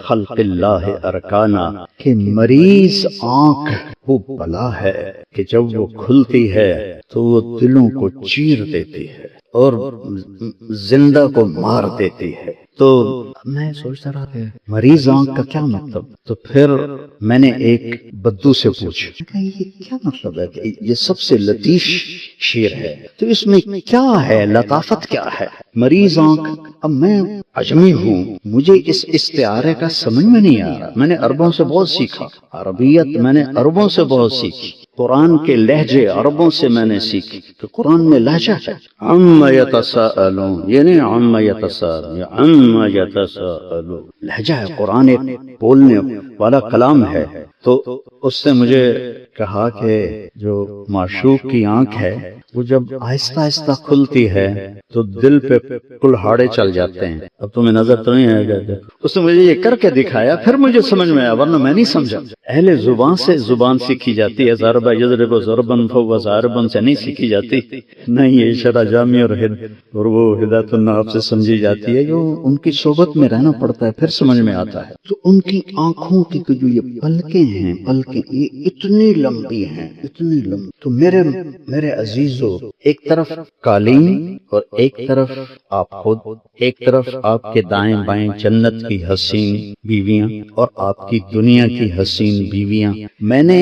خلق اللہ ارکانا، کہ مریض آنکھ وہ بلا ہے کہ جب وہ کھلتی ہے تو وہ دلوں کو چیر دیتی ہے اور زندہ کو مار دیتی ہے۔ تو میں سوچتا رہا کہ مریض آنکھ کا کیا مطلب؟ تو پھر میں نے ایک بدو سے پوچھا کہ یہ کیا مطلب ہے کہ یہ سب سے لطیف شعر ہے، تو اس میں کیا ہے، لطافت کیا ہے؟ مریض آنکھ، اب میں عجمی ہوں، مجھے اس استعارے کا سمجھ میں نہیں آ رہا۔ میں نے عربوں سے بہت سیکھا، عربیت میں نے عربوں سے بہت سیکھی، قرآن کے لہجے عربوں سے میں نے سیکھی کہ قرآن میں لہجہ ہے۔ عما یتساءلون، یہ نہیں عما یتساءلون، یہ عما یتساءلون لہجہ ہے، قرآن ایک بولنے والا کلام ہے۔ تو اس سے مجھے کہا کہ جو معشوق کی آنکھ ہے وہ جب آہستہ آہستہ کھلتی ہے تو دل پہ کلہاڑے چل جاتے ہیں۔ اب تمہیں نظر تو نہیں آئے گا، اس نے مجھے یہ کر کے دکھایا، پھر مجھے سمجھ میں آیا، ورنہ میں نہیں سمجھا۔ اہل زبان سے زبان سیکھی جاتی ہے، ضرب یضرب ضربا فهو ضارب سے نہیں سیکھی جاتی، نہیں یہ شرح جامع اور وہ ہدایت الناف سے سمجھی جاتی ہے، جو ان کی صحبت میں رہنا پڑتا ہے پھر سمجھ میں آتا ہے۔ تو ان کی آنکھوں کی جو یہ پلکیں ہیں، پلکیں یہ اتنی لمبی ہیں، اتنی لمبی۔ تو میرے عزیزو، ایک طرف قالین اور ایک طرف آپ خود، ایک طرف آپ کے دائیں بائیں جنت کی حسین بیویاں اور آپ کی دنیا کی حسین بیویاں۔ میں نے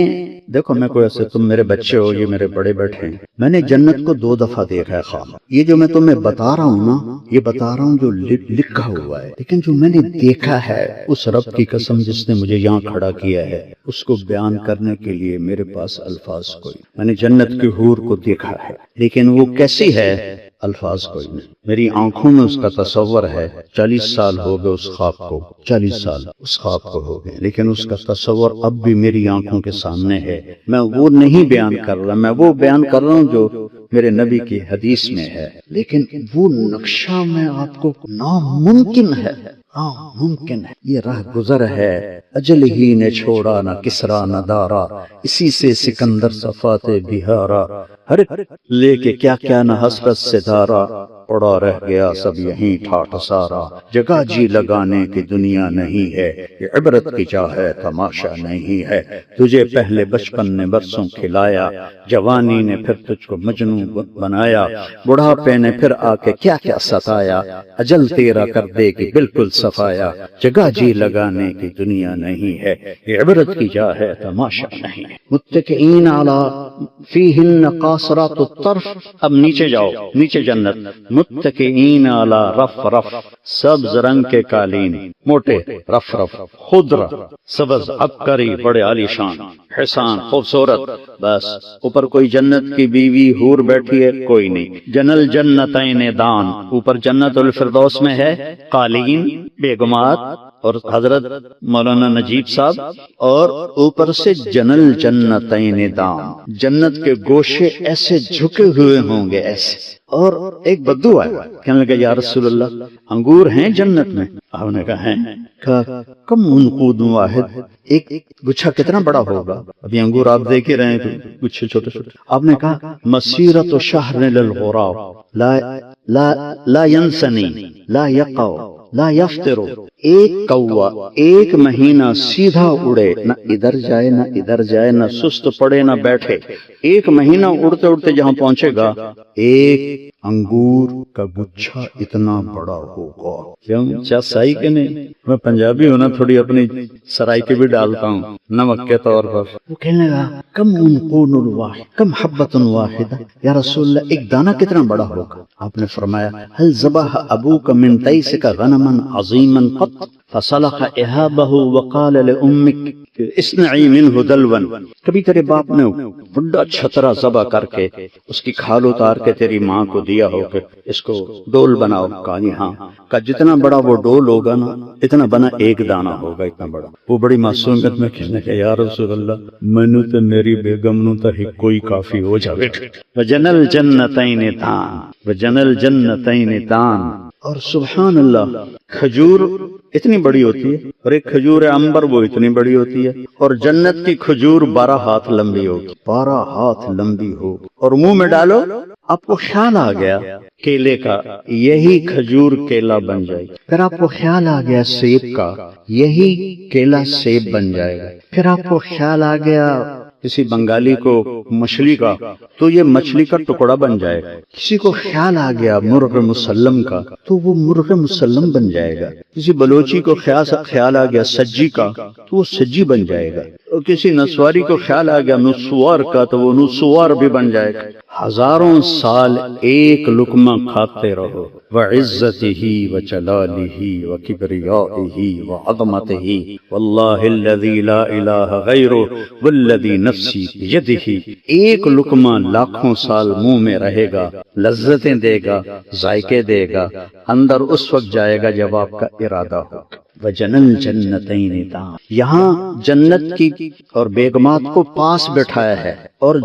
دیکھو، میں کوئی ایسے، تم میرے بچے ہو، یہ میرے بڑے بیٹھے ہیں، میں نے جنت کو 2 دفعہ دیکھا ہے خواب۔ یہ جو میں تمہیں بتا رہا ہوں نا، یہ بتا رہا ہوں جو لکھا ہوا ہے، لیکن جو میں نے دیکھا ہے، اس رب کی قسم جس نے مجھے یہاں کھڑا کیا ہے، اس کو بیان کرنے کے لیے میرے پاس الفاظ کوئی۔ میں نے جنت کی حور کو دیکھا ہے، لیکن وہ کیسی ہے، الفاظ کوئی نہیں۔ میری آنکھوں میں اس کا تصور ہے، 40 سال ہو گئے اس خواب کو، 40 سال اس خواب کو ہو گئے، لیکن اس کا تصور اب بھی میری آنکھوں کے سامنے ہے۔ میں وہ نہیں بیان کر رہا، میں وہ بیان کر رہا ہوں جو میرے نبی کی حدیث میں ہے، لیکن وہ نقشہ میں آپ کو ناممکن ہے، ممکن ہے، یہ راہ گزر ہے۔ اجل ہی نے چھوڑا نہ کسرا نہ دارا، اسی سے سکندر صفات بہارا، ہر لے کے کیا کیا نہ حسرت سے دھارا، پڑا رہ گیا سب یہیں ٹھاٹھ سارا، جگہ جی لگانے کی دنیا نہیں ہے، یہ عبرت کی جا ہے تماشا نہیں ہے، تجھے پہلے بچپن نے برسوں کھلایا، جوانی نے پھر تجھ کو مجنون بنایا، بڑھاپے نے پھر آ کے کیا کیا ستایا، اجل تیرا کر دے گی بالکل صفایا، جگہ جی لگانے کی دنیا نہیں ہے، یہ عبرت کی جا ہے تماشا نہیں ہے۔ متکئین علی فیہن قاصرات الطرف، اب نیچے جاؤ، نیچے جنت، متکئین علی رف رف، سبز رنگ کے قالین، موٹے رف رف، خضر سبز عبقری، بڑے عالی شان، حسان خوبصورت، بس اوپر کوئی جنت کی بیوی حور بیٹھی ہے؟ کوئی نہیں۔ جنل جنتین دان، اوپر جنت الفردوس میں ہے قالین، بیگمات اور حضرت مولانا نجیب صاحب، اور اوپر سے جنل جنتین دان، جنت کے گوشے ایسے جھکے ہوئے ہوں گے ایسے۔ اور ایک بدو آیا، کہنے لگا یا رسول اللہ انگور ہیں جنت میں؟ آپ نے کہا ہیں۔ کہا کم منقود واحد، ایک گچھا کتنا بڑا ہوگا؟ ابھی انگور آپ دیکھ ہی رہے ہیں، گچھے چھوٹے چھوٹے۔ آپ نے کہا مسیرت شہر للغراب لا ینسنی لا یقع لا یفترو، ایک کوا ایک مہینہ سیدھا اڑے، نہ ادھر جائے نہ ادھر جائے، نہ سست پڑے نہ بیٹھے، ایک مہینہ اڑتے اڑتے جہاں پہنچے گا، ایک انگور کا گچھا اتنا بڑا ہوگا۔ کیوں چاہ سائی کے نہیں؟ میں پنجابی ہوں نا، تھوڑی اپنی سرائی کی بھی ڈالتا ہوں نمک کے طور پر۔ وہ کہنے لگا کم منقون الواحد کم حبۃ واحدہ، یا رسول اللہ ایک دانہ کتنا بڑا ہوگا؟ آپ نے فرمایا هل ذبح ابوک من تیسک غنما عظیما قط، فصلح احابہ وقال لأمک اصنعی منہ دلون، کبھی تیرے باپ نے بڑا چھترا ذبح کر کے اس کی کھال اتار کے تیری ماں کو دیا ہو کہ اس کو ڈول بناؤ؟ کہا جی ہاں۔ کہا جتنا بڑا وہ ڈول ہوگا نا اتنا بنا ایک دانہ ہوگا، اتنا بڑا۔ وہ بڑی معصومیت میں کہنے کہ یا رسول اللہ مینو تے میری بیگم نو تے کوئی کافی ہو جاوے۔ وجنل جنتین دان، وجنل جنتین دان۔ اور سبحان اللہ، کھجور اتنی بڑی ہوتی ہے اور ایک کھجور عنبر وہ اتنی بڑی ہوتی ہے، اور جنت کی کھجور 12 ہاتھ لمبی ہوگی، 12 ہاتھ لمبی ہو، اور منہ میں ڈالو آپ کو خیال آ گیا کیلے کا، یہی کھجور کیلا بن جائے گا۔ پھر آپ کو خیال آ گیا سیب کا، یہی کیلا سیب بن جائے گا۔ پھر آپ کو خیال آ گیا کسی بنگالی کو مچھلی کا، تو یہ مچھلی کا ٹکڑا بن جائے گا۔ کسی کو خیال آ گیا مرغ مسلم کا، تو وہ مرغ مسلم بن جائے گا۔ کسی بلوچی کو خیال آ گیا سجی کا، تو وہ سجی بن جائے گا۔ اور کسی نسواری کو خیال آ گیا نسوار کا، تو وہ نسوار بھی بن جائے گا۔ ہزاروں سال ایک لقمہ کھاتے رہو، وعزتہ وجلالہ وکبریائہ وعظمتہ واللہ الذی لا الہ غیرہ والذی نفسی بیدہ۔ ایک لقمہ لاکھوں سال منہ میں رہے گا، لذتیں دے گا، ذائقے دے گا، اندر اس وقت جائے گا جب آپ کا ارادہ ہو۔ وجنل جنتین دان، یہاں جنت کی اور بیگمات کو پاس بٹھایا ہے، اور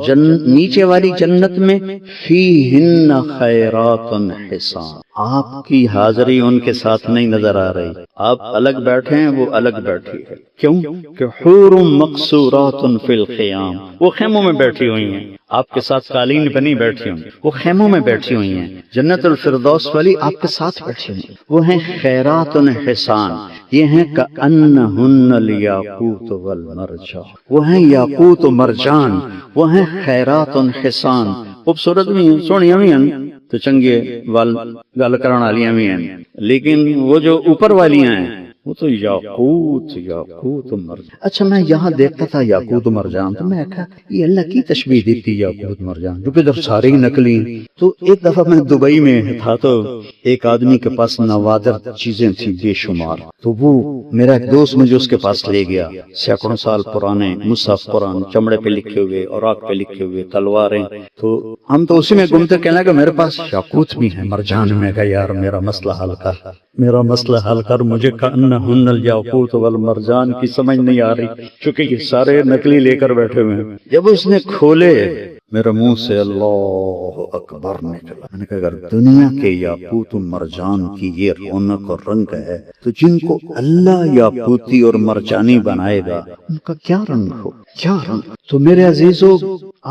نیچے والی جنت میں فیہن خیرات حسان۔ آپ کی حاضری ان کے ساتھ نہیں نظر آ رہی، آپ الگ بیٹھے ہیں، وہ الگ بیٹھی ہے۔ کیوں کہ حور مقصورات فی الخیام، وہ خیموں میں بیٹھی ہوئی ہیں، آپ کے ساتھ قالین بنی بیٹھی ہوئی، وہ خیموں میں بیٹھی ہوئی ہیں۔ جنت الفردوس والی آپ کے ساتھ بیٹھی ہوئی، وہ ہیں خیرات حسان، یہ ہیں کأنہن الیاقوت والمرجان، وہ ہیں یاقوت و مرجان، وہ ہیں خیرات حسان۔ خوبصورت بھی ہیں، سونیاں بھی ہیں، تو چنگے گل کرن والیاں بھی ہیں، لیکن وہ جو اوپر والیاں ہیں وہ تو یاقوت مرجان۔ اچھا میں یہاں دیکھتا تھا یاقوت مرجان، تو میں کہا یہ اللہ کی تشبیہ دیتی یاقوت مرجان، جو کہ ادھر سارے ہی نکلی۔ تو ایک دفعہ میں دبئی میں تھا، تو ایک آدمی کے پاس نوادر چیزیں تھیں بے شمار، تو وہ میرا ایک دوست مجھے اس کے پاس لے گیا۔ سینکڑوں سال پرانے مصحف قرآن چمڑے پہ لکھے ہوئے، اوراق پہ لکھے ہوئے، تلواریں، تو ہم تو اسی میں گھومتے، کہنے لگا میرے پاس یاقوت بھی ہے، مرجان میں، کہا یار میرا مسئلہ حل کر، میرا مسئلہ حل کر، مجھے کأنہن الیاقوت والمرجان کی سمجھ نہیں آ رہی، چونکہ یہ سارے نقلی لے کر بیٹھے ہوئے ہیں۔ جب اس نے کھولے میرے منہ سے اللہ اکبر نکلا۔ میں نے کہا اگر دنیا کے یاقوت و مرجان کی یہ رونق اور رنگ ہے، تو جن کو اللہ یاقوتی اور مرجانی بنائے گا ان کا کیا رنگ ہو، کیا رنگ۔ تو میرے عزیزو،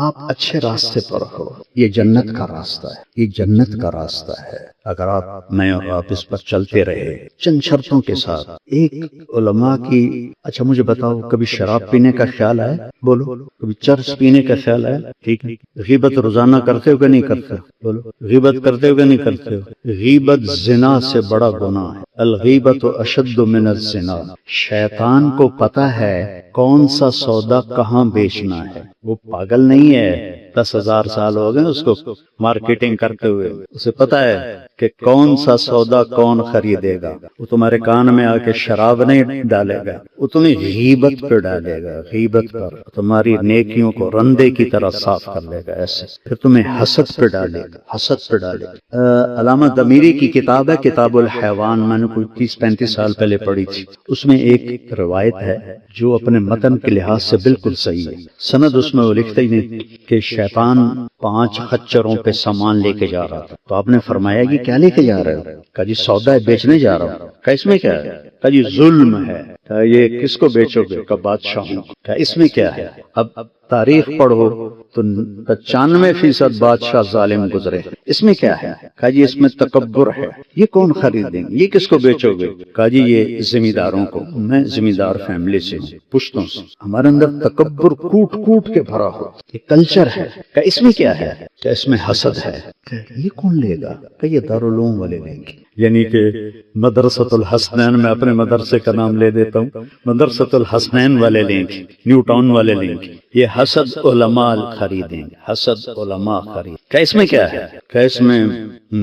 آپ اچھے راستے پر ہو، یہ جنت کا راستہ ہے، یہ جنت کا راستہ ہے۔ اگر میں اور آپ اس پر چلتے رہے چند شرطوں کے ساتھ۔ ایک علماء کی، اچھا مجھے بتاؤ کبھی شراب پینے کا خیال آیا؟ بولو۔ کبھی چرس پینے کا خیال آیا؟ ٹھیک ہے۔ غیبت روزانہ کرتے ہو کہ نہیں کرتے؟ بولو۔ غیبت کرتے ہو کہ نہیں کرتے ہو؟ غیبت زنا سے بڑا گناہ ہے۔ الغیبت اشد من الزنا۔ شیطان کو پتا ہے کون سا سودا کہاں بیچنا ہے، وہ پاگل نہیں ہے، 10,000 سال ہو گئے اس کو مارکیٹنگ کرتے ہوئے، اسے پتا ہے کہ کون سا سودا کون خریدے گا۔ وہ تمہارے کان میں آ کے شراب نہیں ڈالے گا، وہ تمہیں غیبت پہ ڈالے گا، غیبت پر تمہاری نیکیوں کو رندے کی طرح صاف کر لے گا ایسے، پھر تمہیں حسد پہ ڈالے گا، حسد پہ ڈالے گا۔ علامہ ضمیری کی کتاب ہے کتاب الحیوان، میں نے کوئی 30-35 سال پہلے پڑھی تھی، اس میں ایک روایت ہے جو اپنے متن کے لحاظ سے بالکل صحیح ہے، سند اس میں وہ لکھتے ہی نہیں کہ شیطان 5 خچروں پہ سامان لے کے جا رہا تھا، تو آپ نے فرمایا کہ کیا لے کے جا رہے ہو؟ کہا جی سودا ہے بیچنے جا رہا ہوں۔ کہا اس میں کیا ہے؟ کہا جی ظلم ہے۔ کہا یہ کس کو بیچو گے؟ کہا بادشاہوں۔ کہا اس میں کیا ہے؟ اب تاریخ پڑھو تو 95% بادشاہ ظالم گزرے، اس میں کیا ہے؟ کہا جی اس میں تکبر ہے، یہ کون خریدیں گے؟ یہ کس کو بیچو گے؟ کہا جی یہ زمینداروں کو، میں زمیندار فیملی سے ہوں، پشتوں سے، ہمارے اندر تکبر کوٹ کوٹ کے بھرا ہو، یہ کلچر ہے۔ کہا اس میں کیا ہے؟ کہ اس میں حسد ہے۔ کہ یہ کون لے گا؟ کہ یہ دارالعلوم والے لیں گے، یعنی کہ مدرسۃ الحسنین، میں اپنے مدرسے کا نام لے دیتا ہوں، مدرسۃ الحسنین والے لنک، نیو ٹاؤن والے لنک، یہ حسد علماء خریدیں گے، حسد علماء خرید کہ اس میں کیا ہے، کہ اس میں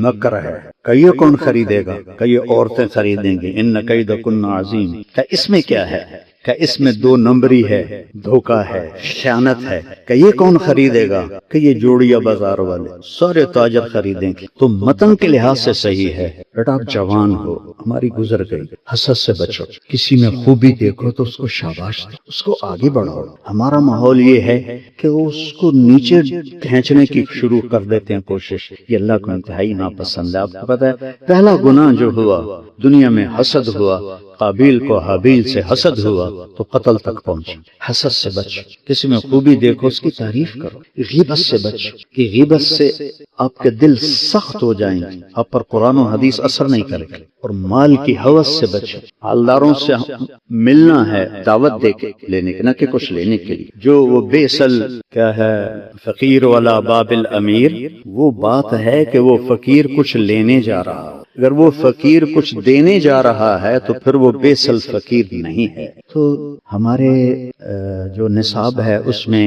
مکر ہے، کہ یہ کون خریدے گا، کہ یہ عورتیں خریدیں گے، ان کیدکن عظیم، کہ اس میں کیا ہے، کہ اس میں 2 نمبری ہے، دھوکہ ہے، خیانت ہے، کہ یہ کون خریدے گا، کہ یہ جوڑیا بازار والے سارے تاجر خریدیں گے۔ تو متن کے لحاظ سے صحیح ہے، بیٹا آپ جوان ہو، ہماری گزر گئی، حسد سے بچو، کسی میں خوبی دیکھو تو اس کو شاباش دو، اس کو آگے بڑھاؤ۔ ہمارا ماحول یہ ہے کہ وہ اس کو نیچے کھینچنے کی شروع کر دیتے ہیں کوشش، یہ اللہ کو انتہائی ناپسند ہے۔ آپ کو پتہ ہے پہلا گناہ جو ہوا دنیا میں حسد ہوا، قابیل کو حابیل سے حسد ہوا تو قتل تک پہنچا۔ حسد سے بچ، کسی میں خوبی دیکھو اس کی تعریف کرو۔ غیبت سے بچ، کہ غیبت سے آپ کے دل سخت ہو جائیں گے، آپ پر قرآن و حدیث اثر نہیں کرے گا۔ اور مال کی ہوس سے بچو، حالداروں سے ملنا ہے دعوت دے کے لینے کے، نہ کہ کچھ لینے کے لیے۔ جو وہ بیسل کیا ہے فقیر والا باب الامیر، وہ بات ہے کہ وہ فقیر کچھ لینے جا رہا ہے، اگر وہ فقیر کچھ دینے جا رہا ہے تو پھر وہ بیسل فقیر نہیں ہے۔ تو ہمارے جو نصاب ہے اس میں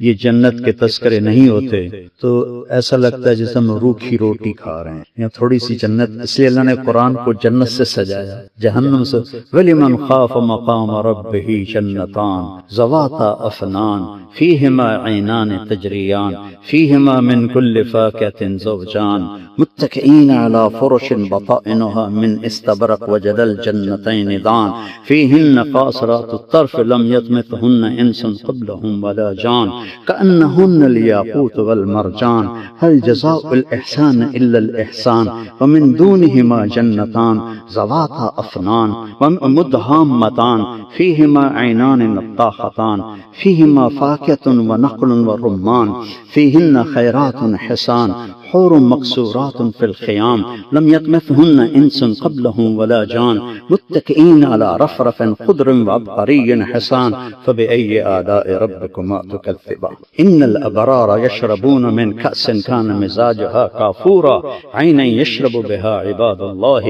یہ جنت کے تذکرے نہیں ہوتے، تو ایسا لگتا ہے جیسے ہم روکھی روٹی کھا رہے ہیں یا تھوڑی سی جنت، اس لیے اللہ نے قرآن کو جنت سے سجایا، جہنم سے۔ وَلِمَنْ خَافَ مَقَامَ رَبِّهِ جَنَّتَانِ ذَوَاتَا أَفْنَانٍ فِيهِمَا عَيْنَانِ تَجْرِيَانِ فِيهِمَا مِنْ كُلِّ فَاكِهَةٍ زَوْجَانِ مُتَّكِئِينَ عَلَى فُرُشٍ بَطَائِنُهَا مِنْ إِسْتَبْرَقٍ وَجَنَى الْجَنَّتَيْنِ دَانٍ فِيهِنَّ قَاصِرَاتُ الطَّرْفِ لَمْ يَطْمِثْهُنَّ إِنسٌ قَبْلَهُمْ وَلَا جَانٌ كَأَنَّهُنَّ الْيَاقُوتُ وَالْمَرْجَانُ هَلْ جَزَاءُ الْإِحْسَانِ إِلَّا الْإِحْسَانُ وَمِنْ دُونِهِمَا جَنَّتَانِ ذَوَاتَا أَفْنَانٍ وَمُدْهَامَّتَانِ فِيهِمَا عَيْنَانِ نَضَّاخَتَانِ فِيهِمَا فَاكِهَةٌ وَنَخْلٌ وَرُمَّانٌ فِيهِنَّ خَيْرَاتٌ حِسَانٌ حور مقصورات في الخيام لم يطمثهن إنس قبلهم ولا جان متكئين على رفرف خضر وعبقري حسان فبأي آلاء ربكما تكذبان إن الأبرار يشربون من كأس كان مزاجها كافورا عينا يشرب بها عباد الله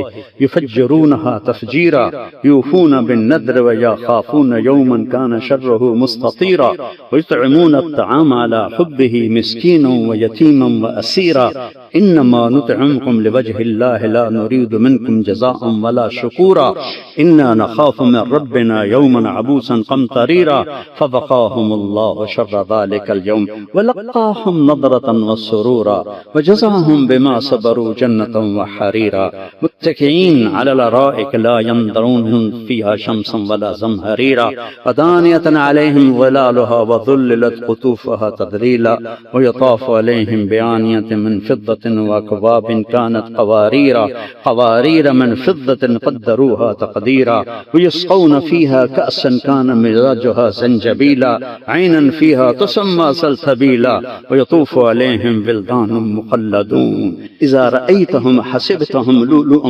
يفجرونها تفجيرا يوفون بالنذر ويخافون يوما كان شره مستطيرا ويطعمون الطعام على حبه مسكينا ويتيما وأسيرا إنما نطعمكم لوجه الله لا نريد منكم جزاء ولا شكورا إنا نخاف من ربنا يوما عبوسا قمطريرا فوقاهم الله شر ذلك اليوم ولقاهم نضرة وسرورا وجزاهم بما صبروا جنة وحريرا متكئين على الأرائك لا ينظرون فيها شمسا ولا زمهريرا ودانية عليهم ظلالها وظللت قطوفها تذليلا ويطاف عليهم بآنية من فضة وأكواب كانت قوارير من فضة قدروها تقديرا ويسقون فيها كأسا كان مزاجها زنجبيلا عينا فيها تسمى سلسبيلا ويطوف عليهم ولدان مخلدون إذا رأيتهم حسبتهم لؤلؤا